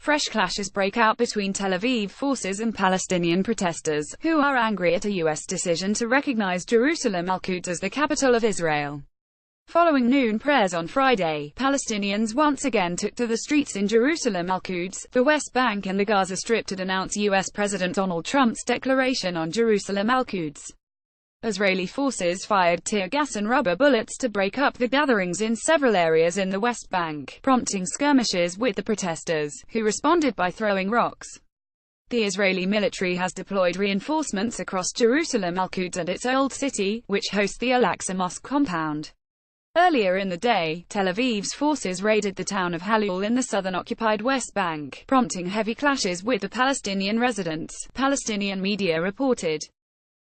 Fresh clashes break out between Tel Aviv forces and Palestinian protesters, who are angry at a U.S. decision to recognize Jerusalem Al-Quds as the capital of Israel. Following noon prayers on Friday, Palestinians once again took to the streets in Jerusalem Al-Quds, the West Bank and the Gaza Strip to denounce U.S. President Donald Trump's declaration on Jerusalem Al-Quds. Israeli forces fired tear gas and rubber bullets to break up the gatherings in several areas in the West Bank, prompting skirmishes with the protesters, who responded by throwing rocks. The Israeli military has deployed reinforcements across Jerusalem Al-Quds and its Old City, which hosts the Al-Aqsa Mosque compound. Earlier in the day, Tel Aviv's forces raided the town of Halul in the southern occupied West Bank, prompting heavy clashes with the Palestinian residents, Palestinian media reported.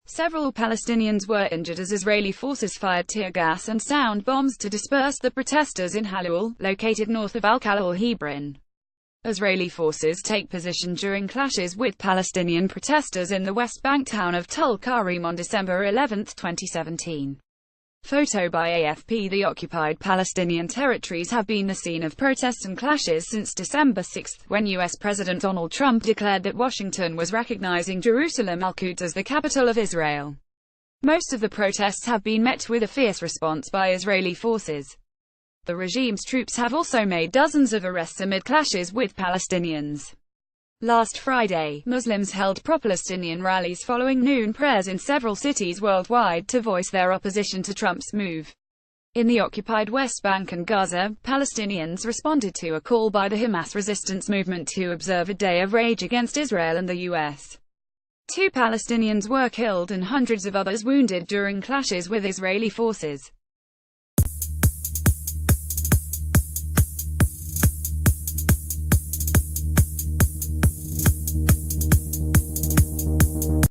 Several Palestinians were injured as Israeli forces fired tear gas and sound bombs to disperse the protesters in Halul, located north of Al-Khala Hebron. Israeli forces take position during clashes with Palestinian protesters in the West Bank town of Tul Karim on December 11, 2017. Photo by AFP. The occupied Palestinian territories have been the scene of protests and clashes since December 6, when U.S. President Donald Trump declared that Washington was recognizing Jerusalem Al-Quds as the capital of Israel. Most of the protests have been met with a fierce response by Israeli forces. The regime's troops have also made dozens of arrests amid clashes with Palestinians. Last Friday, Muslims held pro-Palestinian rallies following noon prayers in several cities worldwide to voice their opposition to Trump's move. In the occupied West Bank and Gaza, Palestinians responded to a call by the Hamas resistance movement to observe a day of rage against Israel and the U.S. 2 Palestinians were killed and hundreds of others wounded during clashes with Israeli forces.